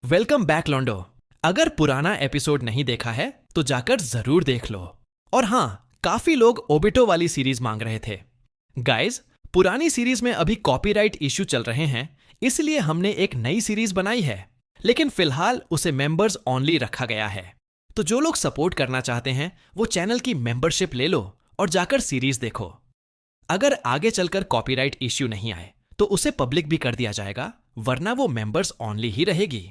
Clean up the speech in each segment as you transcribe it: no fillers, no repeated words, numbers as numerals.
Welcome back लॉन्डो। अगर पुराना episode नहीं देखा है तो जाकर जरूर देख लो। और हाँ, काफी लोग ओबिटो वाली सीरीज मांग रहे थे। गाइज, पुरानी सीरीज में अभी कॉपीराइट इश्यू चल रहे हैं, इसलिए हमने एक नई सीरीज बनाई है, लेकिन फिलहाल उसे मेंबर्स ओनली रखा गया है। तो जो लोग सपोर्ट करना चाहते हैं वो चैनल की मेंबरशिप ले लो और जाकर सीरीज देखो। अगर आगे चलकर कॉपीराइट इश्यू नहीं आए तो उसे पब्लिक भी कर दिया जाएगा, वरना वो मेंबर्स ओनली ही रहेगी।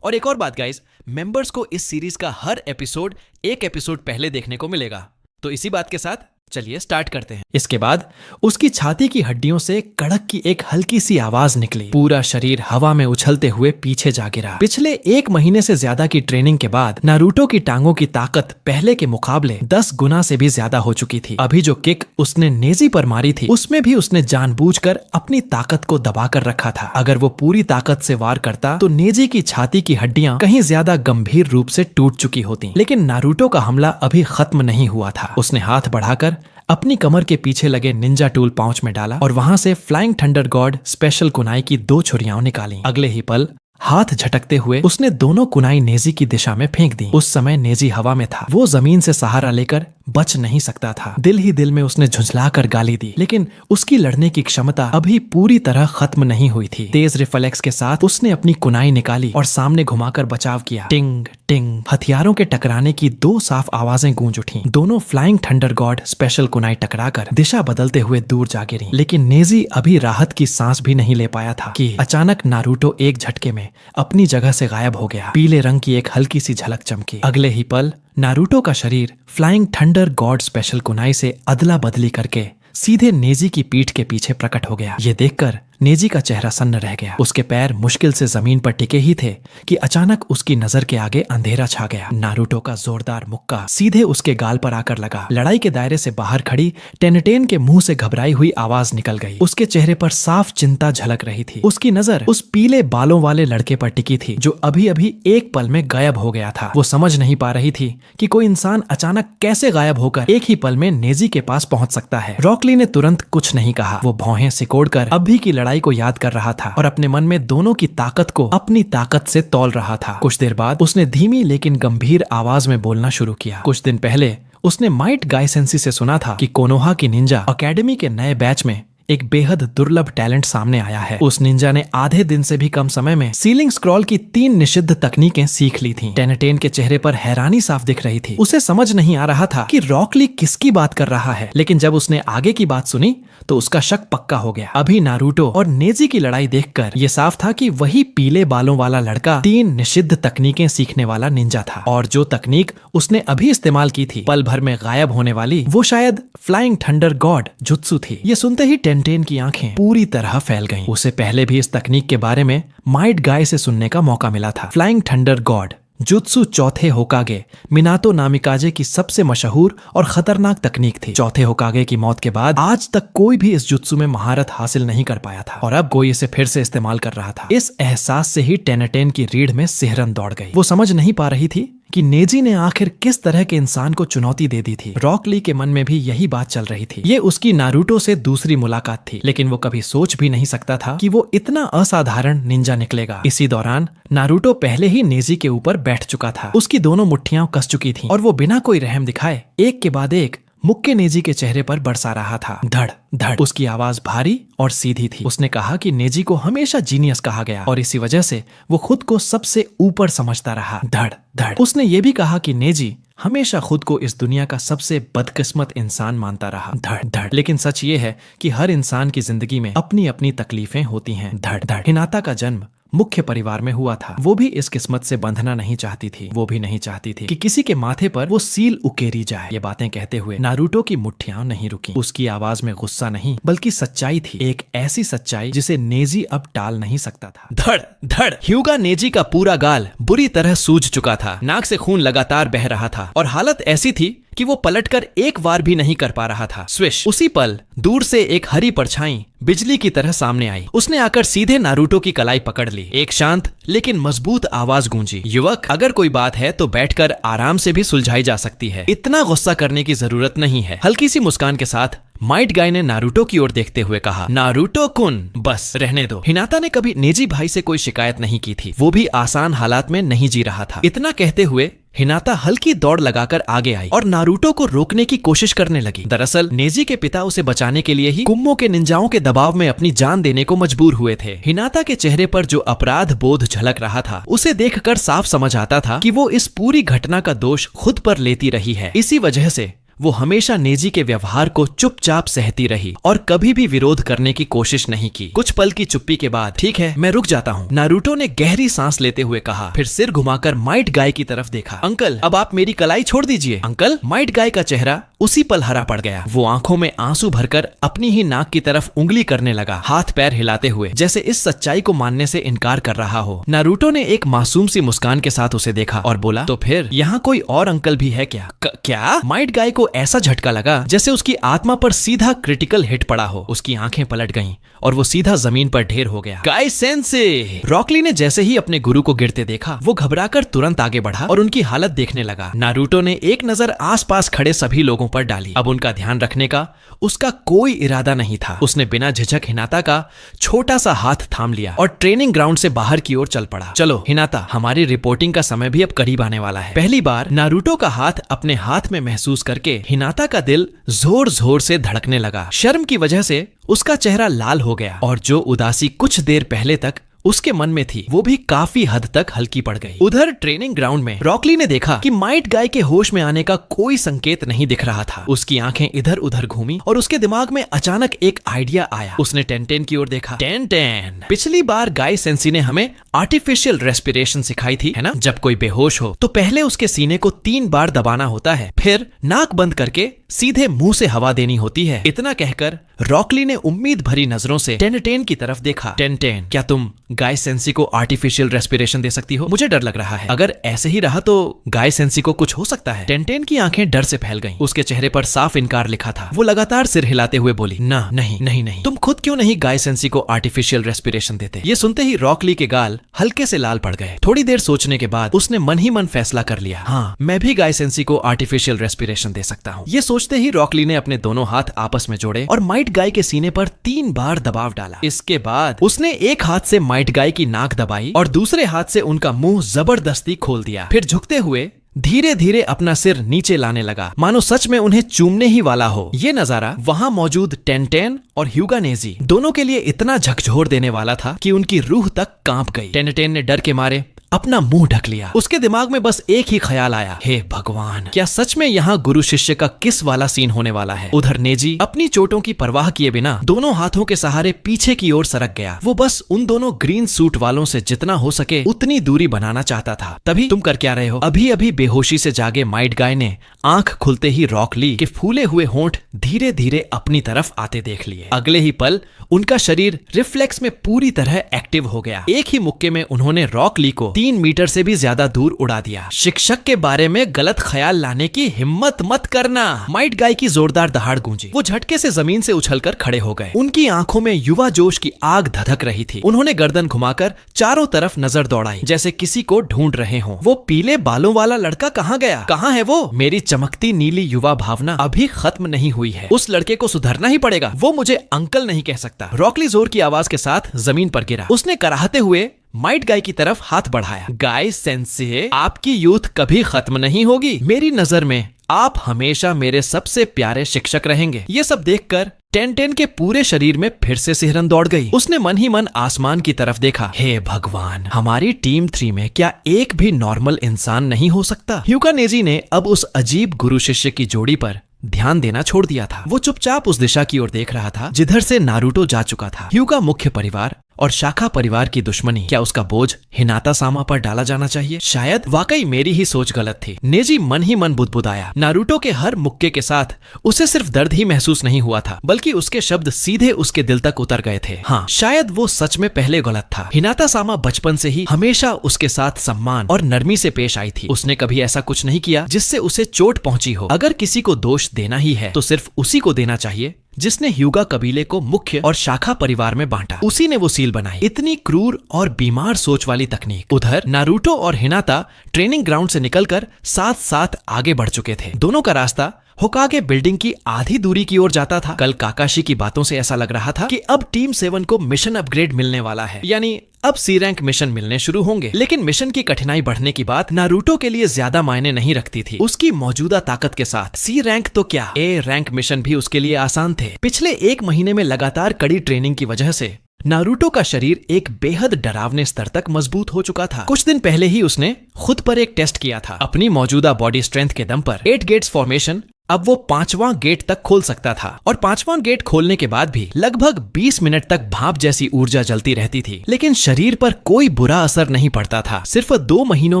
और एक और बात गाइस, मेंबर्स को इस सीरीज का हर एपिसोड एक एपिसोड पहले देखने को मिलेगा। तो इसी बात के साथ चलिए स्टार्ट करते हैं। इसके बाद उसकी छाती की हड्डियों से कड़क की एक हल्की सी आवाज निकली। पूरा शरीर हवा में उछलते हुए पीछे जा गिरा। पिछले 1 महीने से ज्यादा की ट्रेनिंग के बाद नारुतो की टांगों की ताकत पहले के मुकाबले 10 गुना से भी ज्यादा हो चुकी थी। अभी जो किक उसने नेजी पर मारी थी, उसमें भी उसने जानबूझकर अपनी ताकत को दबाकर रखा था। अगर वो पूरी ताकत से वार करता तो नेजी की छाती की हड्डियां कहीं ज्यादा गंभीर रूप से टूट चुकी होती। लेकिन नारुतो का हमला अभी खत्म नहीं हुआ था। उसने हाथ बढ़ाकर अपनी कमर के पीछे लगे निंजा टूल पाउच में डाला और वहां से flying thunder God special Kunai की 2 छुरियां निकाली। अगले ही पल हाथ झटकते हुए उसने दोनों कुनाई नेजी की दिशा में फेंक दी। उस समय नेजी हवा में था, वो जमीन से सहारा लेकर बच नहीं सकता था। दिल ही दिल में उसने झुंझलाकर गाली दी, लेकिन उसकी लड़ने की क्षमता अभी पूरी तरह खत्म नहीं हुई थी। तेज रिफ्लेक्स के साथ उसने अपनी कुनाई निकाली और सामने घुमाकर बचाव किया। टिंग टिंग, हथियारों के टकराने की 2 साफ आवाजें गूंज उठी। दोनों flying thunder God special Kunai टकराकर दिशा बदलते हुए दूर जा गिरी। लेकिन नेजी अभी राहत की सांस भी नहीं ले पाया था कि अचानक नारुतो एक झटके में अपनी जगह से गायब हो गया। पीले रंग की एक हल्की सी झलक चमकी। अगले ही पल नारुतो का शरीर flying thunder God special Kunai से अदला बदली करके सीधे नेजी की पीठ के पीछे प्रकट हो गया। ये देखकर नेजी का चेहरा सन्न रह गया। उसके पैर मुश्किल से जमीन पर टिके ही थे कि अचानक उसकी नजर के आगे अंधेरा छा गया। नारुतो का जोरदार मुक्का सीधे उसके गाल पर आकर लगा। लड़ाई के दायरे से बाहर खड़ी टेनटेन के मुंह से घबराई हुई आवाज निकल गई। उसके चेहरे पर साफ चिंता झलक रही थी। उसकी नजर उस पीले बालों वाले लड़के पर टिकी थी जो अभी अभी एक पल में गायब हो गया था। वो समझ नहीं पा रही थी कि कोई इंसान अचानक कैसे गायब होकर एक ही पल में नेजी के पास पहुंच सकता है। रॉकली ने तुरंत कुछ नहीं कहा। वो भौहें सिकोड़कर अभी की लड़ाई को याद कर रहा था और अपने मन में दोनों की ताकत को अपनी ताकत से तौल रहा था। कुछ देर बाद उसने धीमी लेकिन गंभीर आवाज में बोलना शुरू किया। कुछ दिन पहले उसने माइट गाइसेंसी से सुना था कि कोनोहा की निंजा अकेडमी के नए बैच में एक बेहद दुर्लभ टैलेंट सामने आया है। उस निंजा ने आधे दिन से भी कम समय में सीलिंग स्क्रॉल की 3 निषिद्ध तकनीकें सीख ली थीं। टेनटेन के चेहरे पर हैरानी साफ दिख रही थी। उसे समझ नहीं आ रहा था कि रॉकली किसकी बात कर रहा है, लेकिन जब उसने आगे की बात सुनी तो उसका शक पक्का हो गया। अभी नारुतो और नेजी की लड़ाई देखकर ये साफ था कि वही पीले बालों वाला लड़का 3 निषिद्ध तकनीकें सीखने वाला निंजा था। और जो तकनीक उसने अभी इस्तेमाल की थी, पल भर में गायब होने वाली, वो शायद फ्लाइंग थंडर गॉड जुत्सु थी। ये सुनते ही टेनटेन की आंखें पूरी तरह फैल गईं। उसे पहले भी इस तकनीक के बारे में माइट गाय से सुनने का मौका मिला था। फ्लाइंग थंडर गॉड जुत्सु चौथे होकागे मिनातो नामिकाजे की सबसे मशहूर और खतरनाक तकनीक थी। चौथे होकागे की मौत के बाद आज तक कोई भी इस जुत्सु में महारत हासिल नहीं कर पाया था और अब कोई इसे फिर से इस्तेमाल कर रहा था। इस एहसास से ही टेनटेन की रीढ़ में सिहरन दौड़ गई। वो समझ नहीं पा रही थी कि नेजी ने आखिर किस तरह के इंसान को चुनौती दे दी थी। रॉकली के मन में भी यही बात चल रही थी। ये उसकी नारुतो से दूसरी मुलाकात थी, लेकिन वो कभी सोच भी नहीं सकता था कि वो इतना असाधारण निंजा निकलेगा। इसी दौरान नारुतो पहले ही नेजी के ऊपर बैठ चुका था। उसकी दोनों मुट्ठियां कस चुकी थीं और वो बिना कोई रहम दिखाए एक के बाद एक मुक्के नेजी के चेहरे पर बरसा रहा था। धड़ धड़। उसकी आवाज भारी और सीधी थी। उसने कहा कि नेजी को हमेशा जीनियस कहा गया और इसी वजह से वो खुद को सबसे ऊपर समझता रहा। धड़ धड़। उसने ये भी कहा कि नेजी हमेशा खुद को इस दुनिया का सबसे बदकिस्मत इंसान मानता रहा। धड़ धड़। लेकिन सच ये है कि हर इंसान की जिंदगी में अपनी अपनी तकलीफें होती हैं। धड़ धड़। हिनाता का जन्म मुख्य परिवार में हुआ था। वो भी इस किस्मत से बंधना नहीं चाहती थी। वो भी नहीं चाहती थी कि किसी के माथे पर वो सील उकेरी जाए। ये बातें कहते हुए नारुतो की मुट्ठियां नहीं रुकी। उसकी आवाज में गुस्सा नहीं बल्कि सच्चाई थी। एक ऐसी सच्चाई जिसे नेजी अब टाल नहीं सकता था। धड़ धड़। ह्यूगा नेजी का पूरा गाल बुरी तरह सूज चुका था। नाक से खून लगातार बह रहा था और हालत ऐसी थी कि वो पलटकर एक बार भी नहीं कर पा रहा था। स्विश। उसी पल दूर से एक हरी परछाई बिजली की तरह सामने आई। उसने आकर सीधे नारुतो की कलाई पकड़ ली। एक शांत लेकिन मजबूत आवाज गूंजी, युवक, अगर कोई बात है तो बैठकर आराम से भी सुलझाई जा सकती है। इतना गुस्सा करने की जरूरत नहीं है। हल्की सी मुस्कान के साथ माइट गाय ने नारुतो की ओर देखते हुए कहा, नारुतो कुन, बस रहने दो। हिनाता ने कभी नेजी भाई से कोई शिकायत नहीं की थी, वो भी आसान हालात में नहीं जी रहा था। इतना कहते हुए हिनाता हल्की दौड़ लगाकर आगे आई और नारुतो को रोकने की कोशिश करने लगी। दरअसल नेजी के पिता उसे बचाने के लिए ही कुम्मो के निंजाओं के दबाव में अपनी जान देने को मजबूर हुए थे। हिनाता के चेहरे पर जो अपराध बोध झलक रहा था, उसे देखकर साफ समझ आता था कि वो इस पूरी घटना का दोष खुद पर लेती रही है। इसी वजह से वो हमेशा नेजी के व्यवहार को चुपचाप सहती रही और कभी भी विरोध करने की कोशिश नहीं की। कुछ पल की चुप्पी के बाद, ठीक है, मैं रुक जाता हूँ, नारुतो ने गहरी सांस लेते हुए कहा। फिर सिर घुमाकर माइट गाय की तरफ देखा। अंकल, अब आप मेरी कलाई छोड़ दीजिए। अंकल, माइट गाय का चेहरा उसी पल हरा पड़ गया। वो आंखों में आंसू भरकर अपनी ही नाक की तरफ उंगली करने लगा, हाथ पैर हिलाते हुए, जैसे इस सच्चाई को मानने से इनकार कर रहा हो। नारुतो ने एक मासूम सी मुस्कान के साथ उसे देखा और बोला, तो फिर यहाँ कोई और अंकल भी है क्या? क्या? माइट गाय को ऐसा झटका लगा जैसे उसकी आत्मा पर सीधा क्रिटिकल हिट पड़ा हो। उसकी आंखें पलट गईं और वो सीधा जमीन पर ढेर हो गया। गाय सेंसे! रॉक ली ने जैसे ही अपने गुरु को गिरते देखा, वो घबराकर तुरंत आगे बढ़ा और उनकी हालत देखने लगा। नारुतो ने एक नजर आसपास खड़े सभी लोगों पर डाली। अब उनका ध्यान रखने का उसका कोई इरादा नहीं था। उसने बिना झिझक हिनाता का छोटा सा हाथ थाम लिया और ट्रेनिंग ग्राउंड से बाहर की ओर चल पड़ा। चलो हिनाता, हमारी रिपोर्टिंग का समय भी अब करीब आने वाला है। पहली बार नारुतो का हाथ अपने हाथ में महसूस करके हिनाता का दिल जोर जोर से धड़कने लगा। शर्म की वजह से उसका चेहरा लाल हो गया और जो उदासी कुछ देर पहले तक उसके मन में थी, वो भी काफी हद तक हल्की पड़ गई। उधर ट्रेनिंग ग्राउंड में रॉक ली ने देखा कि माइट गाय के होश में आने का कोई संकेत नहीं दिख रहा था। उसकी आंखें इधर उधर घूमी और उसके दिमाग में अचानक एक आइडिया आया। उसने टेन की ओर देखा। टेन, पिछली बार गाय सेंसी ने हमें आर्टिफिशियल रेस्पिरेशन सिखाई थी, है ना? जब कोई बेहोश हो तो पहले उसके सीने को 3 बार दबाना होता है, फिर नाक बंद करके सीधे मुंह से हवा देनी होती है। इतना कहकर रॉकली ने उम्मीद भरी नजरों से टेन की तरफ देखा। टेन, क्या तुम गाय सेंसी को आर्टिफिशियल रेस्पिरेशन दे सकती हो? मुझे डर लग रहा है, अगर ऐसे ही रहा तो गाय सेंसी को कुछ हो सकता है। टेन की आंखें डर से फैल गईं। उसके चेहरे पर साफ इनकार लिखा था। वो लगातार सिर हिलाते हुए बोली, ना, नहीं, तुम खुद क्यों नहीं गाय सेंसी को आर्टिफिशियल रेस्पिरेशन देते? ये सुनते ही रॉकली के गाल हल्के से लाल पड़ गए। थोड़ी देर सोचने के बाद उसने मन ही मन फैसला कर लिया, हाँ, मैं भी गाय सेंसी को आर्टिफिशियल रेस्पिरेशन दे सकता हूँ। ये सोचते ही रॉकली ने अपने दोनों हाथ आपस में जोड़े और माइट गाय के सीने पर 3 बार दबाव डाला। इसके बाद उसने एक हाथ से माइट गाय की नाक दबाई और दूसरे हाथ से उनका मुंह जबरदस्ती खोल दिया। फिर झुकते हुए धीरे धीरे अपना सिर नीचे लाने लगा, मानो सच में उन्हें चूमने ही वाला हो। ये नजारा वहां मौजूद टेन और ह्यूगा नेजी दोनों के लिए इतना झकझोर देने वाला था कि उनकी रूह तक कांप गई। टेन ने डर के मारे अपना मुंह ढक लिया। उसके दिमाग में बस एक ही ख्याल आया, हे भगवान, क्या सच में यहाँ गुरु शिष्य का किस वाला सीन होने वाला है? उधर नेजी अपनी चोटों की परवाह किए बिना दोनों हाथों के सहारे पीछे की ओर सरक गया। वो बस उन दोनों ग्रीन सूट वालों से जितना हो सके उतनी दूरी बनाना चाहता था। तभी, तुम कर क्या रहे हो? अभी अभी बेहोशी से जागे माइट गाय ने आंख खुलते ही रॉक ली के फूले हुए होंठ धीरे धीरे अपनी तरफ आते देख लिए। अगले ही पल उनका शरीर रिफ्लेक्स में पूरी तरह एक्टिव हो गया। एक ही मुक्के में उन्होंने रॉक ली को 3 मीटर से भी ज्यादा दूर उड़ा दिया। शिक्षक के बारे में गलत ख्याल लाने की हिम्मत मत करना। माइट गाय की जोरदार दहाड़ गूंजी। वो झटके से जमीन से उछलकर खड़े हो गए। उनकी आंखों में युवा जोश की आग धधक रही थी। उन्होंने गर्दन घुमाकर चारों तरफ नजर दौड़ाई, जैसे किसी को ढूंढ रहे हों। वो पीले बालों वाला लड़का कहाँ गया? कहाँ है वो? मेरी चमकती नीली युवा भावना अभी खत्म नहीं हुई है। उस लड़के को सुधरना ही पड़ेगा। वो मुझे अंकल नहीं कह सकता। रॉकली जोर की आवाज के साथ जमीन पर गिरा। उसने कराहते हुए माइट गाय की तरफ हाथ बढ़ाया। गाय सेंसे, आपकी यूथ कभी खत्म नहीं होगी। मेरी नजर में आप हमेशा मेरे सबसे प्यारे शिक्षक रहेंगे। ये सब देखकर टेन के पूरे शरीर में फिर से सिहरन दौड़ गई। उसने मन ही मन आसमान की तरफ देखा। हे भगवान, हमारी टीम 3 में क्या एक भी नॉर्मल इंसान नहीं हो सकता? ह्यूगा नेजी ने अब उस अजीब गुरु शिष्य की जोड़ी पर ध्यान देना छोड़ दिया था। वो चुपचाप उस दिशा की ओर देख रहा था जिधर से नारुतो जा चुका था। ह्यूगा मुख्य परिवार और शाखा परिवार की दुश्मनी, क्या उसका बोझ हिनाता सामा पर डाला जाना चाहिए? शायद वाकई मेरी ही सोच गलत थी। नेजी मन ही मन बुदबुदाया। नारुतो के हर मुक्के के साथ उसे सिर्फ दर्द ही महसूस नहीं हुआ था, बल्कि उसके शब्द सीधे उसके दिल तक उतर गए थे। हाँ, शायद वो सच में पहले गलत था। हिनाता सामा बचपन से ही हमेशा उसके साथ सम्मान और नरमी से पेश आई थी। उसने कभी ऐसा कुछ नहीं किया जिससे उसे चोट पहुंची हो। अगर किसी को दोष देना ही है तो सिर्फ उसी को देना चाहिए जिसने ह्यूगा कबीले को मुख्य और शाखा परिवार में बांटा। उसी ने वो सील बनाई। इतनी क्रूर और बीमार सोच वाली तकनीक। उधर नारुतो और हिनाता ट्रेनिंग ग्राउंड से निकलकर साथ साथ आगे बढ़ चुके थे। दोनों का रास्ता होकागे बिल्डिंग की आधी दूरी की ओर जाता था। कल काकाशी की बातों से ऐसा लग रहा था कि अब टीम 7 को मिशन अपग्रेड मिलने वाला है, यानी अब सी रैंक मिशन मिलने शुरू होंगे। लेकिन मिशन की कठिनाई बढ़ने की बात नारुतो के लिए ज्यादा मायने नहीं रखती थी। उसकी मौजूदा ताकत के साथ सी रैंक तो क्या, ए रैंक मिशन भी उसके लिए आसान थे। पिछले 1 महीने में लगातार कड़ी ट्रेनिंग की वजह से नारुतो का शरीर एक बेहद डरावने स्तर तक मजबूत हो चुका था। कुछ दिन पहले ही उसने खुद पर एक टेस्ट किया था। अपनी मौजूदा बॉडी स्ट्रेंथ के दम पर 8 गेट्स फॉर्मेशन अब वो 5वां गेट तक खोल सकता था और 5वां गेट खोलने के बाद भी लगभग 20 मिनट तक भाप जैसी ऊर्जा जलती रहती थी, लेकिन शरीर पर कोई बुरा असर नहीं पड़ता था। सिर्फ 2 महीनों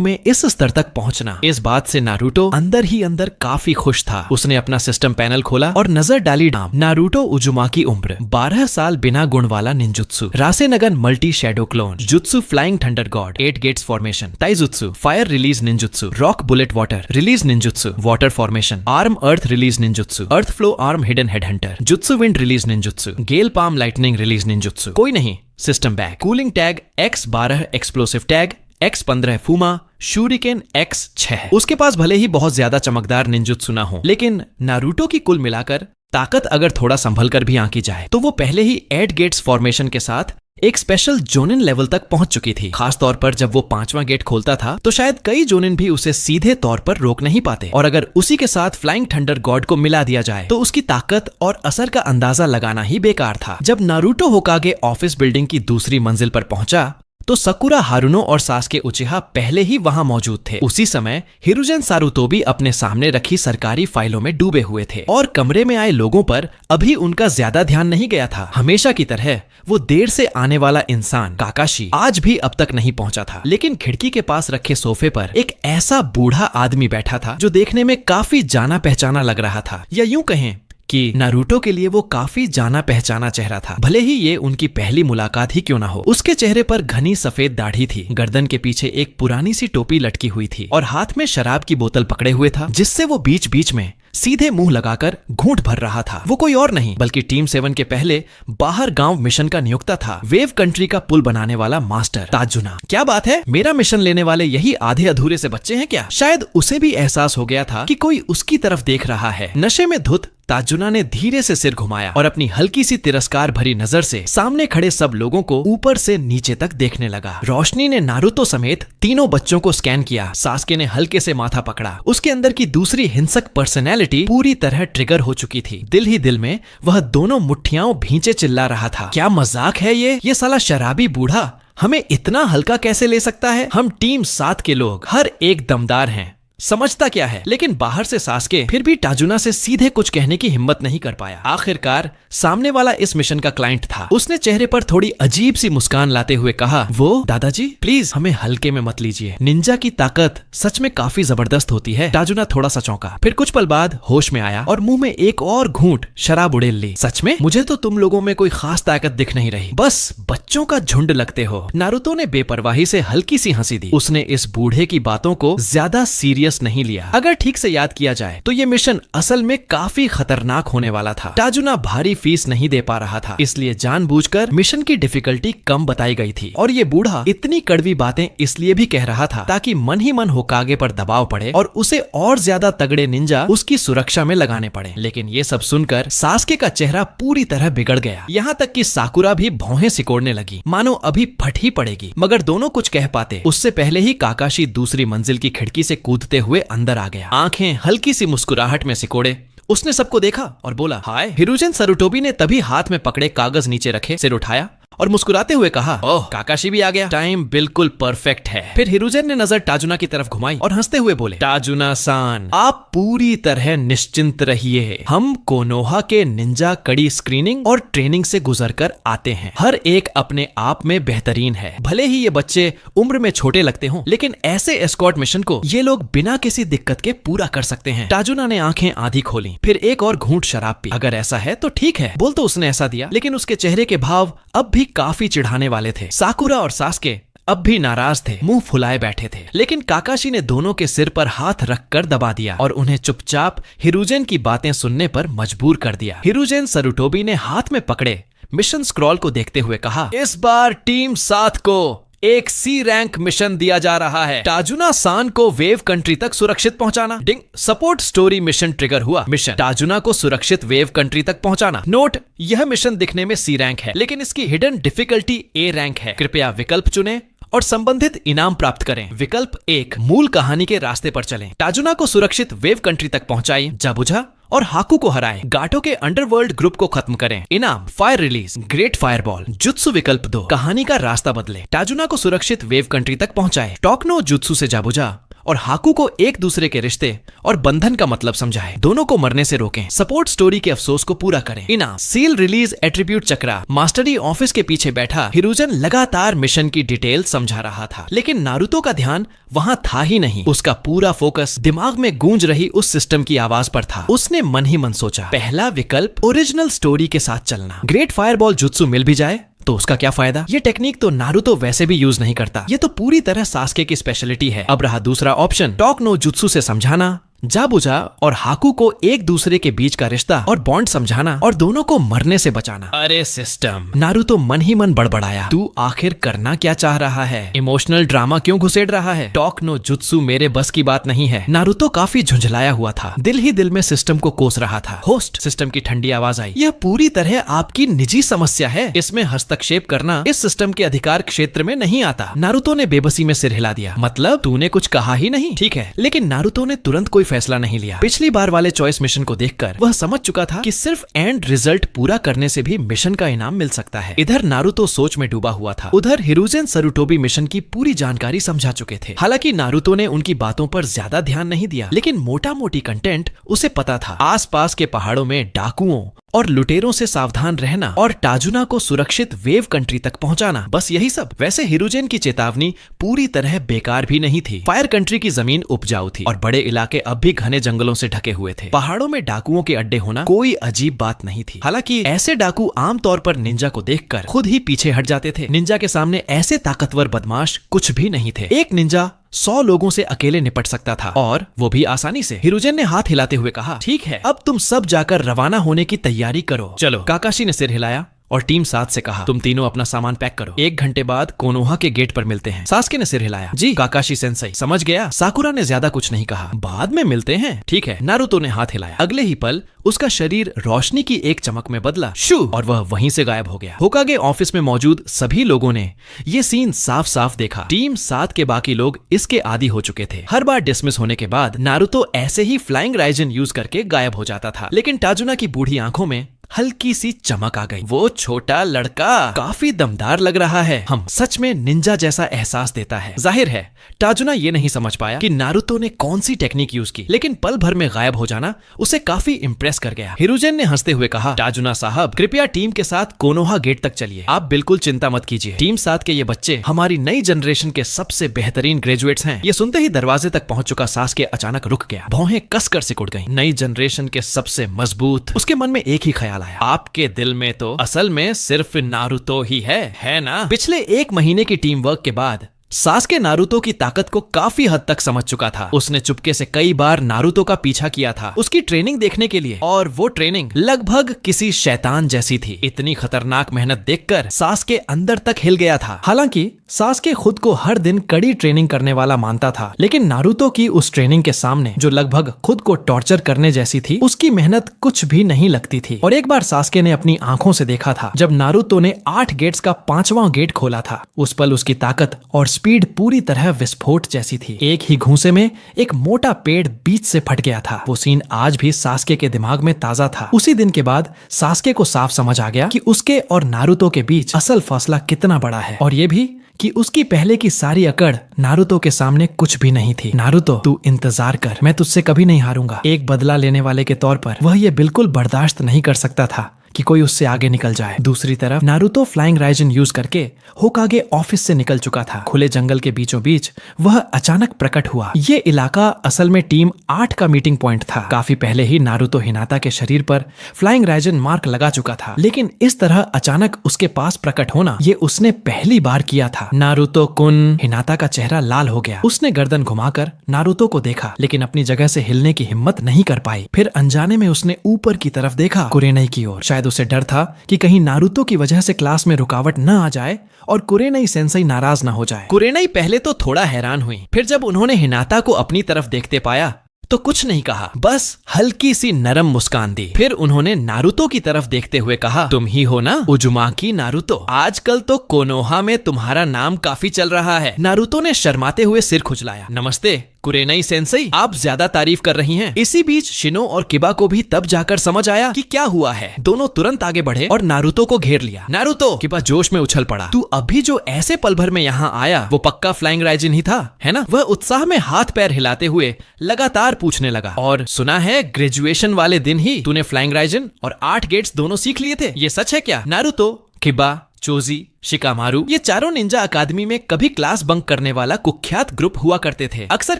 में इस स्तर तक पहुंचना, इस बात से नारुतो अंदर ही अंदर काफी खुश था। उसने अपना सिस्टम पैनल खोला और नजर डाली नारुतो उजुमाकी उम्र 12 साल बिना गुण वाला ninjutsu, rasengan multi shadow clone, jutsu flying thunder god, 8 gates formation, taijutsu fire release ninjutsu, rock bullet water release ninjutsu, water formation, arm earth release ninjutsu, earth flow arm hidden headhunter, jutsu wind release ninjutsu, gale palm lightning release ninjutsu. कोई नहीं, system bag, cooling tag X12 explosive tag, X15 fuma, shuriken X6। उसके पास भले ही बहुत ज्यादा चमकदार ninjutsu ना हो, लेकिन नारुतो की कुल मिलाकर ताकत अगर थोड़ा संभल कर भी आंकी जाए तो वो पहले ही 8 गेट्स फॉर्मेशन के साथ एक स्पेशल जोनिन लेवल तक पहुंच चुकी थी। खास तौर पर जब वो 5वां गेट खोलता था तो शायद कई जोनिन भी उसे सीधे तौर पर रोक नहीं पाते, और अगर उसी के साथ फ्लाइंग थंडर गॉड को मिला दिया जाए तो उसकी ताकत और असर का अंदाजा लगाना ही बेकार था। जब नारुतो होकागे ऑफिस बिल्डिंग की दूसरी मंजिल पर पहुंचा तो सकुरा हारुनो और सासके उचिहा पहले ही वहां मौजूद थे। उसी समय हिरुजेन सारुतोबी अपने सामने रखी सरकारी फाइलों में डूबे हुए थे और कमरे में आए लोगों पर अभी उनका ज्यादा ध्यान नहीं गया था। हमेशा की तरह वो देर से आने वाला इंसान काकाशी आज भी अब तक नहीं पहुंचा था, लेकिन खिड़की के पास रखे सोफे पर एक ऐसा बूढ़ा आदमी बैठा था जो देखने में काफी जाना पहचाना लग रहा था, या यूं कहें कि नारुतो के लिए वो काफी जाना पहचाना चेहरा था, भले ही ये उनकी पहली मुलाकात ही क्यों ना हो। उसके चेहरे पर घनी सफेद दाढ़ी थी, गर्दन के पीछे एक पुरानी सी टोपी लटकी हुई थी और हाथ में शराब की बोतल पकड़े हुए था, जिससे वो बीच बीच में सीधे मुंह लगाकर घूंट भर रहा था। वो कोई और नहीं बल्कि टीम 7 के पहले बाहर गांव मिशन का नियुक्ता था, वेव कंट्री का पुल बनाने वाला मास्टर ताजुना। क्या बात है, मेरा मिशन लेने वाले यही आधे अधूरे से बच्चे हैं क्या? शायद उसे भी एहसास हो गया था कि कोई उसकी तरफ देख रहा है। नशे में धुत ताजुना ने धीरे से सिर घुमाया और अपनी हल्की सी तिरस्कार भरी नजर से सामने खड़े सब लोगों को ऊपर से नीचे तक देखने लगा। रोशनी ने नारुतो समेत तीनों बच्चों को स्कैन किया। सासके ने हल्के से माथा पकड़ा। उसके अंदर की दूसरी हिंसक पर्सनैलिटी पूरी तरह ट्रिगर हो चुकी थी। दिल ही दिल में वह दोनों मुट्ठियाओं भींचे चिल्ला रहा था, क्या मजाक है ये साला शराबी बूढ़ा हमें इतना हल्का कैसे ले सकता है? हम टीम 7 के लोग हर एक दमदार हैं, समझता क्या है? लेकिन बाहर से सासके फिर भी ताजुना से सीधे कुछ कहने की हिम्मत नहीं कर पाया। आखिरकार सामने वाला इस मिशन का क्लाइंट था। उसने चेहरे पर थोड़ी अजीब सी मुस्कान लाते हुए कहा, वो दादाजी प्लीज हमें हल्के में मत लीजिए, निंजा की ताकत सच में काफी जबरदस्त होती है। ताजुना थोड़ा सा चौंका, फिर कुछ पल बाद होश में आया और मुंह में एक और घूंट शराब उड़ेल ली। सच में? मुझे तो तुम लोगों में कोई खास ताकत दिख नहीं रही, बस बच्चों का झुंड लगते हो। नारुतो ने बेपरवाही से हल्की सी हंसी दी। उसने इस बूढ़े की बातों को ज्यादा सीरियस नहीं लिया। अगर ठीक से याद किया जाए तो ये मिशन असल में काफी खतरनाक होने वाला था। ताजुना भारी फीस नहीं दे पा रहा था, इसलिए जानबूझकर मिशन की डिफिकल्टी कम बताई गई थी, और ये बूढ़ा इतनी कड़वी बातें इसलिए भी कह रहा था ताकि मन ही मन होकागे पर दबाव पड़े और उसे और ज्यादा तगड़े निंजा उसकी सुरक्षा में लगाने पड़े। लेकिन ये सब सुनकर सासके का चेहरा पूरी तरह बिगड़ गया, यहाँ तक कि साकुरा भी भौहें सिकोड़ने लगी, मानो अभी फट ही पड़ेगी। मगर दोनों कुछ कह पाते उससे पहले ही काकाशी दूसरी मंजिल की खिड़की से कूदते हुए अंदर आ गया। आंखें हल्की सी मुस्कुराहट में सिकोड़े उसने सबको देखा और बोला, हाय। हिरुजेन सारुतोबी ने तभी हाथ में पकड़े कागज नीचे रखे सिर उठाया और मुस्कुराते हुए कहा, ओह काकाशी भी आ गया, टाइम बिल्कुल परफेक्ट है। फिर हिरुजेन ने नजर ताजुना की तरफ घुमाई और हंसते हुए बोले, ताजुना सान आप पूरी तरह निश्चिंत रहिए, हम कोनोहा के निंजा कड़ी स्क्रीनिंग और ट्रेनिंग से गुजरकर आते हैं। हर एक अपने आप में बेहतरीन है, भले ही ये बच्चे उम्र में छोटे लगते हों, लेकिन ऐसे एस्कॉर्ट मिशन को ये लोग बिना किसी दिक्कत के पूरा कर सकते हैं। ताजुना ने आंखें आधी खोली, फिर एक और घूंट शराब पी। अगर ऐसा है तो ठीक है, बोल तो उसने ऐसा दिया, लेकिन उसके चेहरे के भाव अब भी काफी चिढ़ाने वाले थे। साकुरा और सासके अब भी नाराज थे, मुंह फुलाए बैठे थे, लेकिन काकाशी ने दोनों के सिर पर हाथ रखकर दबा दिया और उन्हें चुपचाप हिरुजेन की बातें सुनने पर मजबूर कर दिया। हिरुजेन सारुतोबी ने हाथ में पकड़े मिशन स्क्रॉल को देखते हुए कहा, इस बार टीम 7 को एक सी रैंक मिशन दिया जा रहा है, टाजुना सान को वेव कंट्री तक सुरक्षित पहुंचाना। डिंग, सपोर्ट स्टोरी मिशन ट्रिगर हुआ। मिशन टाजुना को सुरक्षित वेव कंट्री तक पहुंचाना। नोट, यह मिशन दिखने में सी रैंक है, लेकिन इसकी हिडन डिफिकल्टी ए रैंक है। कृपया विकल्प चुनें और संबंधित इनाम प्राप्त करें। विकल्प 1, मूल कहानी के रास्ते पर चलें, टाजुना को सुरक्षित वेव कंट्री तक पहुंचाएं, जाबुझा और हाकू को हराएं, गाटो के अंडरवर्ल्ड ग्रुप को खत्म करें। इनाम, fire release, great fireball. Jutsu विकल्प 2, कहानी का रास्ता बदले, टाजुना को सुरक्षित वेव कंट्री तक पहुंचाए। टॉकनो जुत्सु से जाबुझा और हाकू को एक दूसरे के रिश्ते और बंधन का मतलब समझाएं, दोनों को मरने से रोकें। सपोर्ट स्टोरी के अफसोस को पूरा करें। इनाम, सील रिलीज एट्रीब्यूट चक्रा। मास्टरी ऑफिस के पीछे बैठा हिरुजन लगातार मिशन की डिटेल समझा रहा था, लेकिन नारुतो का ध्यान वहां था ही नहीं। उसका पूरा फोकस दिमाग में गूंज रही उस सिस्टम की आवाज पर था। उसने मन ही मन सोचा, पहला विकल्प ओरिजिनल स्टोरी के साथ चलना। ग्रेट फायरबॉल जुत्सु मिल भी जाए तो उसका क्या फायदा? ये टेक्निक तो नारुतो वैसे भी यूज नहीं करता। ये तो पूरी तरह सास्के की स्पेशलिटी है। अब रहा दूसरा ऑप्शन, टॉक नो जुत्सु से समझाना, जाबुझा और हाकू को एक दूसरे के बीच का रिश्ता और बॉन्ड समझाना और दोनों को मरने से बचाना। अरे सिस्टम, नारुतो मन ही मन बड़बड़ाया, तू आखिर करना क्या चाह रहा है? इमोशनल ड्रामा क्यों घुसेड़ रहा है? टॉक नो जुत्सु मेरे बस की बात नहीं है। नारुतो काफी झुंझलाया हुआ था, दिल ही दिल में सिस्टम को कोस रहा था। होस्ट, सिस्टम की ठंडी आवाज आई, यह पूरी तरह आपकी निजी समस्या है, इसमें हस्तक्षेप करना इस सिस्टम के अधिकार क्षेत्र में नहीं आता। नारुतो ने बेबसी में सिर हिला दिया, मतलब तूने कुछ कहा ही नहीं? ठीक है, लेकिन नारुतो ने तुरंत कोई फैसला नहीं लिया। पिछली बार वाले चॉइस मिशन को देखकर वह समझ चुका था कि सिर्फ एंड रिजल्ट पूरा करने से भी मिशन का इनाम मिल सकता है। इधर नारुतो सोच में डूबा हुआ था, उधर हिरुजेन सरुटोबी मिशन की पूरी जानकारी समझा चुके थे। हालांकि नारुतो ने उनकी बातों पर ज्यादा ध्यान नहीं दिया, लेकिन मोटा मोटी कंटेंट उसे पता था। आसपास के पहाड़ों में डाकुओं और लुटेरों से सावधान रहना और टाजुना को सुरक्षित वेव कंट्री तक पहुंचाना, बस यही सब। वैसे हिरुजेन की चेतावनी पूरी तरह बेकार भी नहीं थी। फायर कंट्री की जमीन उपजाऊ थी और बड़े इलाके अब भी घने जंगलों से ढके हुए थे। पहाड़ों में डाकुओं के अड्डे होना कोई अजीब बात नहीं थी। हालांकि ऐसे डाकू आमतौर पर निंजा को देखकर खुद ही पीछे हट जाते थे। निंजा के सामने ऐसे ताकतवर बदमाश कुछ भी नहीं थे। एक निंजा 100 लोगों से अकेले निपट सकता था, और वो भी आसानी से। हिरुजेन ने हाथ हिलाते हुए कहा, ठीक है, अब तुम सब जाकर रवाना होने की तैयारी करो। चलो। काकाशी ने सिर हिलाया और टीम 7 से कहा, तुम तीनों अपना सामान पैक करो, 1 घंटे बाद कोनोहा के गेट पर मिलते हैं। सास्के ने सिर हिलाया, जी काकाशी सेंसेई, समझ गया। साकुरा ने ज्यादा कुछ नहीं कहा, बाद में मिलते हैं। ठीक है। नारुतो ने हाथ हिलाया। अगले ही पल उसका शरीर रोशनी की एक चमक में बदला, शू, और वह वहीं से गायब हो गया। होकागे ऑफिस में मौजूद सभी लोगों ने ये सीन साफ साफ देखा। टीम 7 के बाकी लोग इसके आदी हो चुके थे। हर बार डिसमिस होने के बाद नारुतो ऐसे ही फ्लाइंग राइजन यूज करके गायब हो जाता था, लेकिन टाजुना की बूढ़ी आंखों में हल्की सी चमक आ गई। वो छोटा लड़का काफी दमदार लग रहा है, हम सच में निंजा जैसा एहसास देता है। जाहिर है टाजुना ये नहीं समझ पाया कि नारुतो ने कौन सी टेक्निक यूज की, लेकिन पल भर में गायब हो जाना उसे काफी इम्प्रेस कर गया। हिरुजेन ने हंसते हुए कहा, टाजुना साहब, कृपया टीम के साथ कोनोहा गेट तक चलिए। आप बिल्कुल चिंता मत कीजिए, टीम 7 के ये बच्चे हमारी नई जनरेशन के सबसे बेहतरीन ग्रेजुएट्स हैं। ये सुनते ही दरवाजे तक पहुंच चुका सास्के अचानक रुक गया, भौहें कसकर सिकुड़ गईं। नई जनरेशन के सबसे मजबूत। उसके मन में एक ही ख्याल आया, आपके दिल में तो असल में सिर्फ नारुतो ही है ना? पिछले 1 महीने की टीम वर्क के बाद सास्के नारुतो की ताकत को काफी हद तक समझ चुका था। उसने चुपके से कई बार नारुतो का पीछा किया था उसकी ट्रेनिंग देखने के लिए, और वो ट्रेनिंग लगभग किसी शैतान जैसी थी। इतनी खतरनाक मेहनत देखकर सास्के अंदर तक हिल गया था। हालांकि सास्के खुद को हर दिन कड़ी ट्रेनिंग करने वाला मानता था, लेकिन नारुतो की उस ट्रेनिंग के सामने, जो लगभग खुद को टॉर्चर करने जैसी थी, उसकी मेहनत कुछ भी नहीं लगती थी। और एक बार सास्के ने अपनी आंखों से देखा था जब नारुतो ने 8 गेट्स का 5वां गेट खोला था। उस पल उसकी ताकत और स्पीड पूरी तरह विस्फोट जैसी थी। एक ही घूंसे में एक मोटा पेड़ बीच से फट गया था। वो सीन आज भी सास्के के दिमाग में ताजा था। उसी दिन के बाद सास्के को साफ समझ आ गया कि उसके और नारुतो के बीच असल फासला कितना बड़ा है, और ये भी कि उसकी पहले की सारी अकड़ नारुतो के सामने कुछ भी नहीं थी। नारुतो, तू इंतजार कर, मैं तुझसे कभी नहीं हारूंगा। एक बदला लेने वाले के तौर पर वह ये बिल्कुल बर्दाश्त नहीं कर सकता था कि कोई उससे आगे निकल जाए। दूसरी तरफ नारुतो फ्लाइंग राइजन यूज करके होकागे ऑफिस से निकल चुका था। खुले जंगल के बीचों बीच वह अचानक प्रकट हुआ। ये इलाका असल में टीम 8 का मीटिंग पॉइंट था। काफी पहले ही नारुतो हिनाता के शरीर पर फ्लाइंग राइजन मार्क लगा चुका था, लेकिन इस तरह अचानक उसके पास प्रकट होना ये उसने पहली बार किया था। नारुतो कुन। हिनाता का चेहरा लाल हो गया। उसने गर्दन घुमाकर नारुतो को देखा, लेकिन अपनी जगह से हिलने की हिम्मत नहीं कर पाई। फिर अनजाने में उसने ऊपर की तरफ देखा, कुरेनई की ओर। शायद उसे डर था कि कहीं नारुतो की वजह से क्लास में रुकावट न आ जाए और कुरेनई सेंसेई नाराज ना हो जाए। कुरेनई पहले तो थोड़ा हैरान हुई, फिर जब उन्होंने हिनाता को अपनी तरफ देखते पाया तो कुछ नहीं कहा, बस हल्की सी नरम मुस्कान दी। फिर उन्होंने नारुतो की तरफ देखते हुए कहा, तुम ही हो ना उजुमाकी नारुतो? आजकल तो कोनोहा में तुम्हारा नाम काफी चल रहा है। नारुतो ने शर्माते हुए सिर खुजलाया। नमस्ते कुरेनई सेंसेई, आप ज्यादा तारीफ कर रही हैं। इसी बीच शिनो और किबा को भी तब जाकर समझ आया कि क्या हुआ है। दोनों तुरंत आगे बढ़े और नारुतो को घेर लिया। नारुतो! किबा जोश में उछल पड़ा। तू अभी जो ऐसे पल भर में यहाँ आया वो पक्का फ्लाइंग राइजिन ही था, है ना? वह उत्साह में हाथ पैर हिलाते हुए लगातार पूछने लगा। और सुना है ग्रेजुएशन वाले दिन ही तूने फ्लाइंग राइजिन और 8 गेट्स दोनों सीख लिए थे, ये सच है क्या? नारुतो, किबा, चोजी, शिकामारू, ये चारों निंजा अकादमी में कभी क्लास बंक करने वाला कुख्यात ग्रुप हुआ करते थे। अक्सर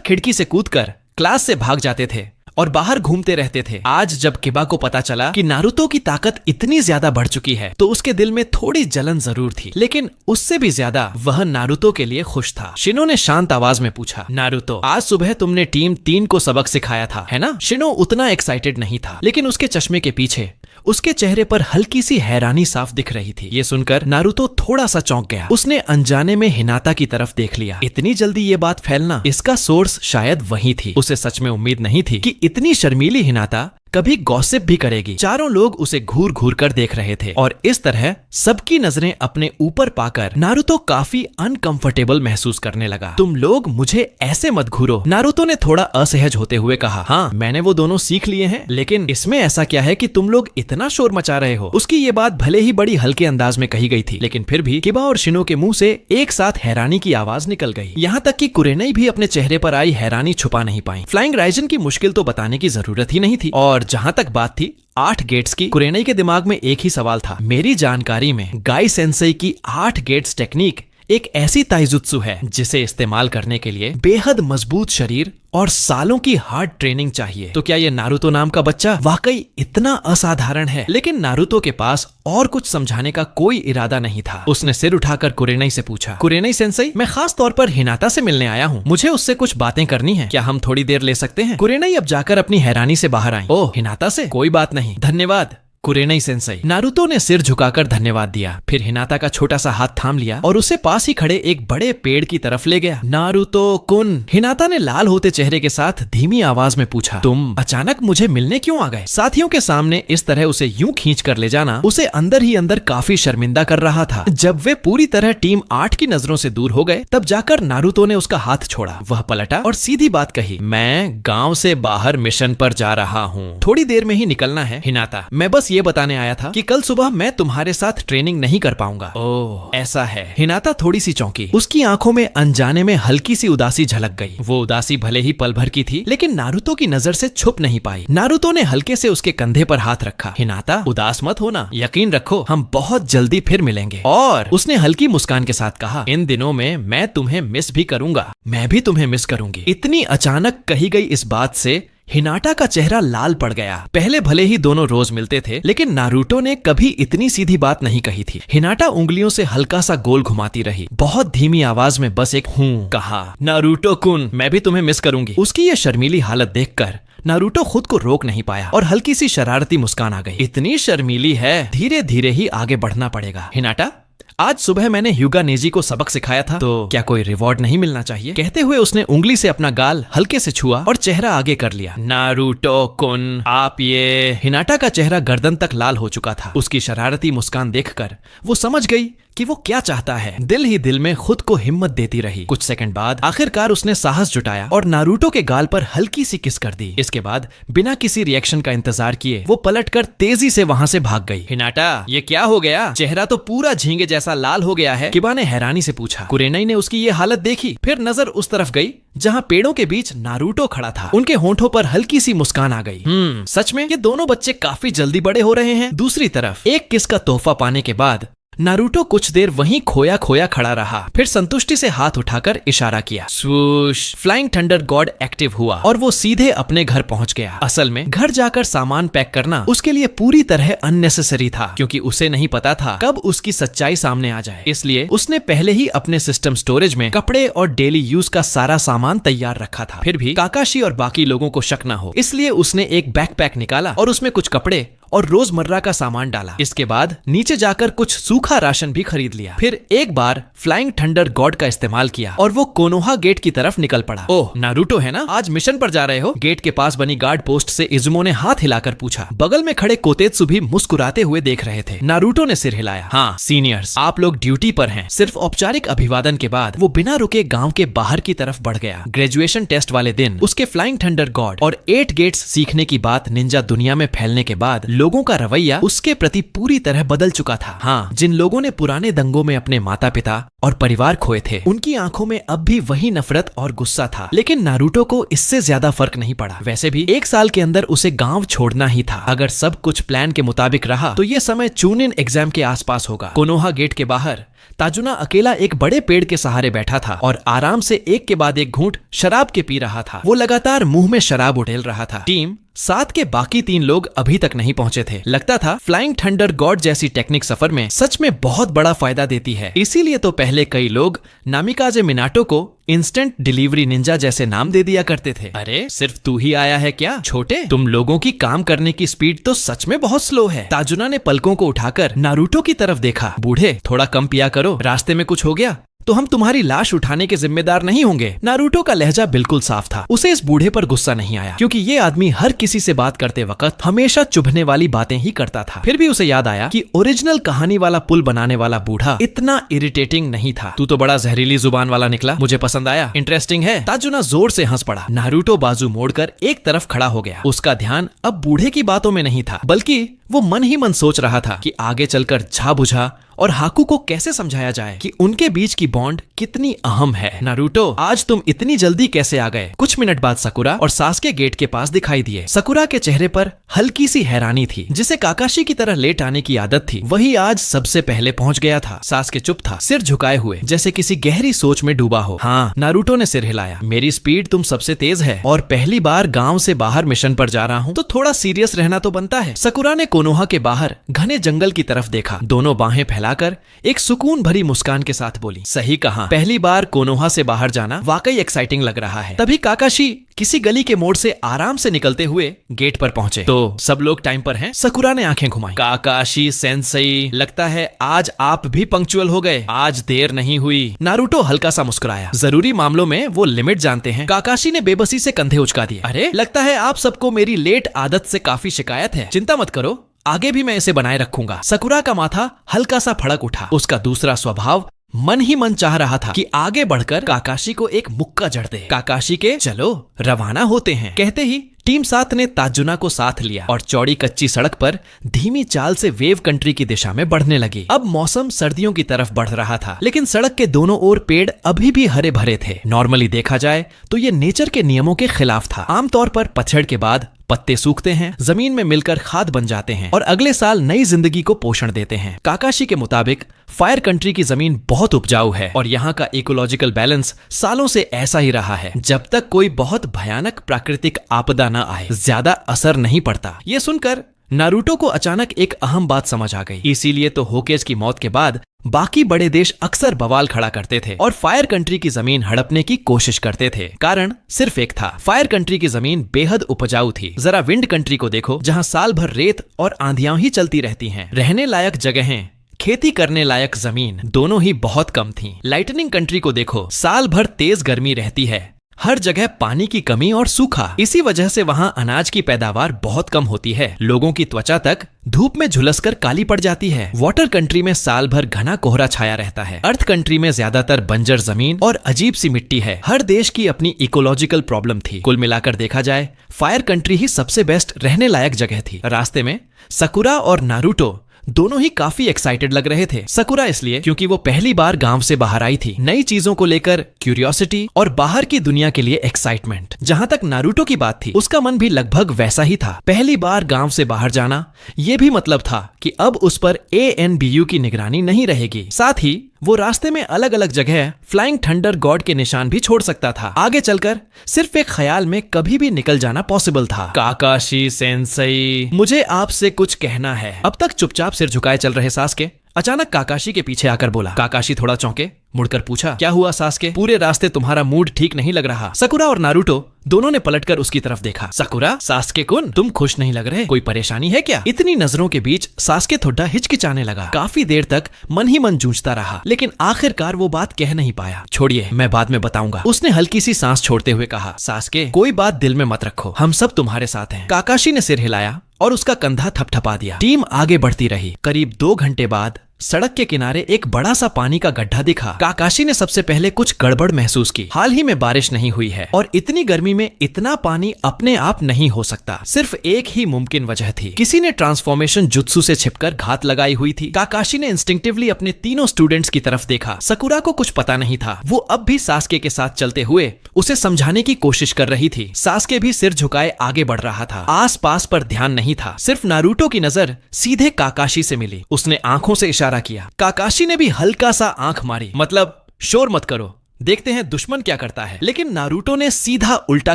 खिड़की से कूदकर क्लास से भाग जाते थे और बाहर घूमते रहते थे। आज जब किबा को पता चला कि नारुतो की ताकत इतनी ज्यादा बढ़ चुकी है तो उसके दिल में थोड़ी जलन जरूर थी, लेकिन उससे भी ज्यादा वह नारुतो के लिए खुश था। शिनो ने शांत आवाज में पूछा, नारुतो, आज सुबह तुमने टीम 3 को सबक सिखाया था, है ना? शिनो उतना एक्साइटेड नहीं था, लेकिन उसके चश्मे के पीछे उसके चेहरे पर हल्की सी हैरानी साफ दिख रही थी। ये सुनकर नारुतो थोड़ा सा चौंक गया। उसने अनजाने में हिनाता की तरफ देख लिया। इतनी जल्दी ये बात फैलना, इसका सोर्स शायद वही थी। उसे सच में उम्मीद नहीं थी कि इतनी शर्मीली हिनाता कभी गॉसिप भी करेगी। चारों लोग उसे घूर घूर कर देख रहे थे और इस तरह सबकी नजरें अपने ऊपर पाकर नारुतो काफी अनकंफर्टेबल महसूस करने लगा। तुम लोग मुझे ऐसे मत घूरो, नारुतो ने थोड़ा असहज होते हुए कहा। हाँ, मैंने वो दोनों सीख लिए हैं, लेकिन इसमें ऐसा क्या है कि तुम लोग इतना शोर मचा रहे हो? उसकी ये बात भले ही बड़ी हल्के अंदाज में कही गई थी, लेकिन फिर भी किबा और शिनो के मुंह से एक साथ हैरानी की आवाज निकल गई। यहाँ तक कि कुरेनई भी अपने चेहरे पर आई हैरानी छुपा नहीं पाई। फ्लाइंग राइजिन की मुश्किल तो बताने की जरूरत ही नहीं थी, और जहां तक बात थी 8 गेट्स की, कुरेनई के दिमाग में एक ही सवाल था। मेरी जानकारी में गाई सेंसेई की 8 गेट्स टेक्निक एक ऐसी ताइजुत्सु है जिसे इस्तेमाल करने के लिए बेहद मजबूत शरीर और सालों की हार्ड ट्रेनिंग चाहिए। तो क्या ये नारुतो नाम का बच्चा वाकई इतना असाधारण है? लेकिन नारुतो के पास और कुछ समझाने का कोई इरादा नहीं था। उसने सिर उठाकर कुरेनई से पूछा, कुरेनई सेंसेई, मैं खास तौर पर हिनाता से मिलने आया हूँ। मुझे उससे कुछ बातें करनी है। क्या हम थोड़ी देर ले सकते हैं? कुरेनई अब जाकर अपनी हैरानी से बाहर आई। ओह, हिनाता से? कोई बात नहीं, धन्यवाद कुरेनई सेंसेई। नारुतो ने सिर झुकाकर धन्यवाद दिया, फिर हिनाता का छोटा सा हाथ थाम लिया और उसे पास ही खड़े एक बड़े पेड़ की तरफ ले गया। नारुतो कुन, हिनाता ने लाल होते चेहरे के साथ धीमी आवाज में पूछा, तुम अचानक मुझे मिलने क्यों आ गए? साथियों के सामने इस तरह उसे यूं खींच कर ले जाना उसे अंदर ही अंदर काफी शर्मिंदा कर रहा था। जब वे पूरी तरह टीम 8 की नजरों से दूर हो गए तब जाकर नारुतो ने उसका हाथ छोड़ा। वह पलटा और सीधी बात कही, मैं गाँव से बाहर मिशन पर जा रहा हूँ, थोड़ी देर में ही निकलना है। हिनाता, मैं बस ये बताने आया था कि कल सुबह मैं तुम्हारे साथ ट्रेनिंग नहीं कर पाऊंगा। ओह, ऐसा है। हिनाता थोड़ी सी चौंकी। उसकी आंखों में अनजाने में हल्की सी उदासी झलक गई। वो उदासी भले ही पल भर की थी, लेकिन नारुतो की नजर से छुप नहीं पाई। नारुतो ने हल्के से उसके कंधे पर हाथ रखा। हिनाता, उदास मत होना, यकीन रखो हम बहुत जल्दी फिर मिलेंगे। और उसने हल्की मुस्कान के साथ कहा, इन दिनों में मैं तुम्हें मिस भी करूंगा। मैं भी तुम्हें मिस करूंगी। इतनी अचानक कही गई इस बात से हिनाटा का चेहरा लाल पड़ गया। पहले भले ही दोनों रोज मिलते थे, लेकिन नारुतो ने कभी इतनी सीधी बात नहीं कही थी। हिनाटा उंगलियों से हल्का सा गोल घुमाती रही। बहुत धीमी आवाज में बस एक हूँ कहा। नारुतो कुन, मैं भी तुम्हें मिस करूंगी। उसकी ये शर्मीली हालत देखकर नारुतो खुद को रोक नहीं पाया और हल्की सी शरारती मुस्कान आ गई। इतनी शर्मीली है, धीरे धीरे ही आगे बढ़ना पड़ेगा। हिनाटा, आज सुबह मैंने ह्यूगा नेजी को सबक सिखाया था, तो क्या कोई रिवॉर्ड नहीं मिलना चाहिए? कहते हुए उसने उंगली से अपना गाल हल्के से छुआ और चेहरा आगे कर लिया। नारुतो कुन, आप ये। हिनाटा का चेहरा गर्दन तक लाल हो चुका था। उसकी शरारती मुस्कान देखकर वो समझ गई कि वो क्या चाहता है। दिल ही दिल में खुद को हिम्मत देती रही। कुछ सेकंड बाद आखिरकार उसने साहस जुटाया और नारुतो के गाल पर हल्की सी किस कर दी। इसके बाद बिना किसी रिएक्शन का इंतजार किए वो पलटकर तेजी से वहां से भाग गई। हिनाटा, ये क्या हो गया? चेहरा तो पूरा झींगे जैसा लाल हो गया है। किबा ने हैरानी से पूछा। कुरेनई ने उसकी ये हालत देखी, फिर नजर उस तरफ गई जहां पेड़ों के बीच नारुतो खड़ा था। उनके होंठों पर हल्की सी मुस्कान आ गई। सच में ये दोनों बच्चे काफी जल्दी बड़े हो रहे हैं। दूसरी तरफ एक किस का तोहफा पाने के बाद नारुतो कुछ देर वहीं खोया खोया खड़ा रहा, फिर संतुष्टि से हाथ उठाकर इशारा किया। स्वूश, फ्लाइंग थंडर गॉड एक्टिव हुआ और वो सीधे अपने घर पहुंच गया। असल में घर जाकर सामान पैक करना उसके लिए पूरी तरह अननेसेसरी था, क्योंकि उसे नहीं पता था कब उसकी सच्चाई सामने आ जाए। इसलिए उसने पहले ही अपने सिस्टम स्टोरेज में कपड़े और डेली यूज का सारा सामान तैयार रखा था। फिर भी काकाशी और बाकी लोगों को शक न हो, इसलिए उसने एक बैकपैक निकाला और उसमें कुछ कपड़े और रोजमर्रा का सामान डाला। इसके बाद नीचे जाकर कुछ सूखा राशन भी खरीद लिया। फिर एक बार फ्लाइंग थंडर गॉड का इस्तेमाल किया और वो कोनोहा गेट की तरफ निकल पड़ा। ओह, नारुतो है ना, आज मिशन पर जा रहे हो? गेट के पास बनी गार्ड पोस्ट से इजुमो ने हाथ हिलाकर पूछा। बगल में खड़े कोतेत्सु भी मुस्कुराते हुए देख रहे थे। नारुतो ने सिर हिलाया। हाँ सीनियर्स, आप लोग ड्यूटी पर हैं। सिर्फ औपचारिक अभिवादन के बाद वो बिना रुके गांव के बाहर की तरफ बढ़ गया। ग्रेजुएशन टेस्ट वाले दिन उसके फ्लाइंग थंडर गॉड और 8 गेट्स सीखने की बात निंजा दुनिया में फैलने के बाद लोगों का रवैया उसके प्रति पूरी तरह बदल चुका था। हाँ, जिन लोगों ने पुराने दंगों में अपने माता पिता और परिवार खोए थे, उनकी आंखों में अब भी वही नफरत और गुस्सा था। लेकिन नारुतो को इससे ज्यादा फर्क नहीं पड़ा। वैसे भी 1 साल के अंदर उसे गांव छोड़ना ही था। अगर सब कुछ प्लान के मुताबिक रहा तो ये समय चूनिन एग्जाम के आसपास होगा। कोनोहा गेट के बाहर ताजुना अकेला एक बड़े पेड़ के सहारे बैठा था और आराम से एक के बाद एक घूंट शराब के पी रहा था। वो लगातार मुंह में शराब उड़ेल रहा था। टीम साथ के बाकी 3 लोग अभी तक नहीं पहुंचे थे। लगता था फ्लाइंग थंडर गॉड जैसी टेक्निक सफर में सच में बहुत बड़ा फायदा देती है। इसीलिए तो पहले कई लोग नामिकाजे मिनाटो को इंस्टेंट डिलीवरी निंजा जैसे नाम दे दिया करते थे। अरे सिर्फ तू ही आया है क्या छोटे? तुम लोगों की काम करने की स्पीड तो सच में बहुत स्लो है। ताजुना ने पलकों को उठाकर नारुतो की तरफ देखा। बूढ़े, थोड़ा कम पिया करो, रास्ते में कुछ हो गया तो हम तुम्हारी लाश उठाने के जिम्मेदार नहीं होंगे। नारुतो का लहजा बिल्कुल साफ था। उसे इस बूढ़े पर गुस्सा नहीं आया, क्योंकि ये आदमी हर किसी से बात करते वक्त हमेशा चुभने वाली बातें ही करता था। फिर भी उसे याद आया कि ओरिजिनल कहानी वाला पुल बनाने वाला बूढ़ा इतना इरिटेटिंग नहीं था। तू तो बड़ा जहरीली जुबान वाला निकला, मुझे पसंद आया, इंटरेस्टिंग है। ताजुना जोर से हंस पड़ा। नारुतो बाजू मोड़कर एक तरफ खड़ा हो गया। उसका ध्यान अब बूढ़े की बातों में नहीं था, बल्कि वो मन ही मन सोच रहा था कि आगे चलकर झा बुझा और हाकू को कैसे समझाया जाए कि उनके बीच की बॉन्ड कितनी अहम है। नारुतो, आज तुम इतनी जल्दी कैसे आ गए? कुछ मिनट बाद सकुरा और सासके गेट के पास दिखाई दिए। सकुरा के चेहरे पर हल्की सी हैरानी थी। जिसे काकाशी की तरह लेट आने की आदत थी, वही आज सबसे पहले पहुंच गया था। सासके चुप था, सिर झुकाए हुए, जैसे किसी गहरी सोच में डूबा हो। हाँ, नारुतो ने सिर हिलाया। मेरी स्पीड तुम सबसे तेज है और पहली बार गाँव से बाहर मिशन पर जा रहा हूँ तो थोड़ा सीरियस रहना तो बनता है। सकुरा ने कोनोहा के बाहर घने जंगल की तरफ देखा। दोनों बाहें फैलाकर एक सुकून भरी मुस्कान के साथ बोली, सही कहा, पहली बार कोनोहा से बाहर जाना वाकई एक्साइटिंग लग रहा है। तभी काकाशी किसी गली के मोड़ से आराम से निकलते हुए गेट पर पहुंचे। तो सब लोग टाइम पर हैं? सकुरा ने आंखें घुमाई। काकाशी सेंसेई, लगता है आज आप भी पंक्चुअल हो गए। आज देर नहीं हुई। नारुतो हल्का सा मुस्कुराया। जरूरी मामलों में वो लिमिट जानते हैं। काकाशी ने बेबसी से कंधे उचका दिए। अरे, लगता है आप सबको मेरी लेट आदत से काफी शिकायत है। चिंता मत करो, आगे भी मैं इसे बनाए रखूंगा। सकुरा का माथा हल्का सा फड़क उठा। उसका दूसरा स्वभाव मन ही मन चाह रहा था कि आगे बढ़कर काकाशी को एक मुक्का जड़ दे। काकाशी के चलो रवाना होते हैं कहते ही टीम 7 ने ताजुना को साथ लिया और चौड़ी कच्ची सड़क पर धीमी चाल से वेव कंट्री की दिशा में बढ़ने लगी। अब मौसम सर्दियों की तरफ बढ़ रहा था, लेकिन सड़क के दोनों ओर पेड़ अभी भी हरे भरे थे। नॉर्मली देखा जाए तो ये नेचर के नियमों के खिलाफ था। आमतौर पर पतझड़ के बाद पत्ते सूखते हैं, जमीन में मिलकर खाद बन जाते हैं और अगले साल नई जिंदगी को पोषण देते हैं। काकाशी के मुताबिक फायर कंट्री की जमीन बहुत उपजाऊ है और यहाँ का इकोलॉजिकल बैलेंस सालों से ऐसा ही रहा है। जब तक कोई बहुत भयानक प्राकृतिक आपदा न आए, ज्यादा असर नहीं पड़ता। ये सुनकर नारुतो को अचानक एक अहम बात समझ आ गई। इसीलिए तो होकेज की मौत के बाद बाकी बड़े देश अक्सर बवाल खड़ा करते थे और फायर कंट्री की जमीन हड़पने की कोशिश करते थे। कारण सिर्फ एक था, फायर कंट्री की जमीन बेहद उपजाऊ थी। जरा विंड कंट्री को देखो, जहां साल भर रेत और आंधियां ही चलती रहती हैं। रहने लायक जगहें, खेती करने लायक जमीन दोनों ही बहुत कम थीं। लाइटनिंग कंट्री को देखो, साल भर तेज गर्मी रहती है, हर जगह पानी की कमी और सूखा। इसी वजह से वहाँ अनाज की पैदावार बहुत कम होती है। लोगों की त्वचा तक धूप में झुलसकर काली पड़ जाती है। वाटर कंट्री में साल भर घना कोहरा छाया रहता है। अर्थ कंट्री में ज्यादातर बंजर जमीन और अजीब सी मिट्टी है। हर देश की अपनी इकोलॉजिकल प्रॉब्लम थी। कुल मिलाकर देखा जाए, फायर कंट्री ही सबसे बेस्ट रहने लायक जगह थी। रास्ते में सकुरा और नारुतो दोनों ही काफी एक्साइटेड लग रहे थे। सकुरा इसलिए क्योंकि वो पहली बार गांव से बाहर आई थी। नई चीजों को लेकर क्यूरियोसिटी और बाहर की दुनिया के लिए एक्साइटमेंट। जहां तक नारुतो की बात थी, उसका मन भी लगभग वैसा ही था। पहली बार गांव से बाहर जाना, ये भी मतलब था कि अब उस पर ANBU की निगरानी नहीं रहेगी। साथ ही वो रास्ते में अलग अलग जगह फ्लाइंग थंडर गॉड के निशान भी छोड़ सकता था। आगे चलकर सिर्फ एक ख्याल में कभी भी निकल जाना पॉसिबल था। काकाशी सेंसेई, मुझे आपसे कुछ कहना है। अब तक चुपचाप सिर झुकाए चल रहे सासके अचानक काकाशी के पीछे आकर बोला। काकाशी थोड़ा चौंके, मुड़कर पूछा, क्या हुआ सास्के? पूरे रास्ते तुम्हारा मूड ठीक नहीं लग रहा। सकुरा और नारुतो दोनों ने पलटकर उसकी तरफ देखा। सकुरा, सास्के कुन, तुम खुश नहीं लग रहे, कोई परेशानी है क्या? इतनी नजरों के बीच सास्के थोड़ा हिचकिचाने लगा। काफी देर तक मन ही मन जूझता रहा, लेकिन आखिरकार वो बात कह नहीं पाया। छोड़िए, मैं बाद में बताऊंगा, उसने हल्की सी सांस छोड़ते हुए कहा। सास्के, कोई बात दिल में मत रखो, हम सब तुम्हारे साथ हैं। काकाशी ने सिर हिलाया और उसका कंधा थपथपा दिया। टीम आगे बढ़ती रही। करीब 2 घंटे बाद सड़क के किनारे एक बड़ा सा पानी का गड्ढा दिखा। काकाशी ने सबसे पहले कुछ गड़बड़ महसूस की। हाल ही में बारिश नहीं हुई है और इतनी गर्मी में इतना पानी अपने आप नहीं हो सकता। सिर्फ एक ही मुमकिन वजह थी, किसी ने ट्रांसफॉर्मेशन जुत्सु से छिपकर घात लगाई हुई थी। काकाशी ने इंस्टिंक्टिवली अपने तीनों स्टूडेंट्स की तरफ देखा। सकुरा को कुछ पता नहीं था। वो अब भी सास्के के साथ चलते हुए उसे समझाने की कोशिश कर रही थी। सास्के भी सिर झुकाए आगे बढ़ रहा था। आस पास पर ध्यान नहीं था। सिर्फ नारुतो की नजर सीधे काकाशी से मिली। उसने आंखों से इशारा किया। काकाशी ने भी हल्का सा आंख मारी, मतलब शोर मत करो, देखते हैं दुश्मन क्या करता है। लेकिन नारुतो ने सीधा उल्टा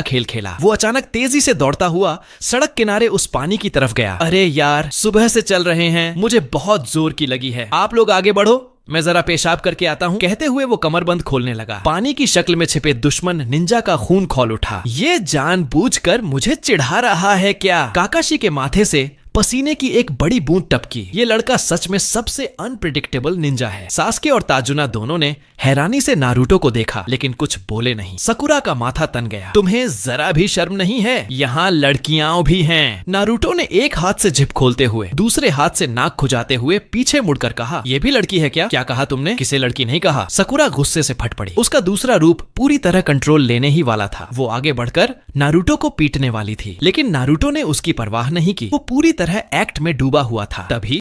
खेल खेला। वो अचानक तेजी से दौड़ता हुआ सड़क किनारे उस पानी की तरफ गया। अरे यार, सुबह से चल रहे हैं, मुझे बहुत जोर की लगी है, आप लोग आगे बढ़ो, मैं जरा पेशाब करके आता हूँ। कहते हुए वो कमरबंद खोलने लगा। पानी की शक्ल में छिपे दुश्मन निंजा का खून खौल उठा। ये जानबूझकर मुझे चिढ़ा रहा है क्या? काकाशी के माथे से पसीने की एक बड़ी बूंद टपकी। ये लड़का सच में सबसे अनप्रिडिक्टेबल निंजा है। सास्के और ताजुना दोनों ने हैरानी से नारुतो को देखा, लेकिन कुछ बोले नहीं। सकुरा का माथा तन गया। तुम्हें जरा भी शर्म नहीं है? यहाँ लड़कियां भी हैं। नारुतो ने एक हाथ से जिप खोलते हुए दूसरे हाथ से नाक खुजाते हुए पीछे मुड़कर कहा, ये भी लड़की है क्या? क्या कहा तुमने? किसे लड़की नहीं कहा। सकुरा गुस्से से फट पड़ी। उसका दूसरा रूप पूरी तरह कंट्रोल लेने ही वाला था। वो आगे बढ़कर नारुतो को पीटने वाली थी, लेकिन नारुतो ने उसकी परवाह नहीं की। वो पूरी तरह एक्ट में डूबा हुआ था। तभी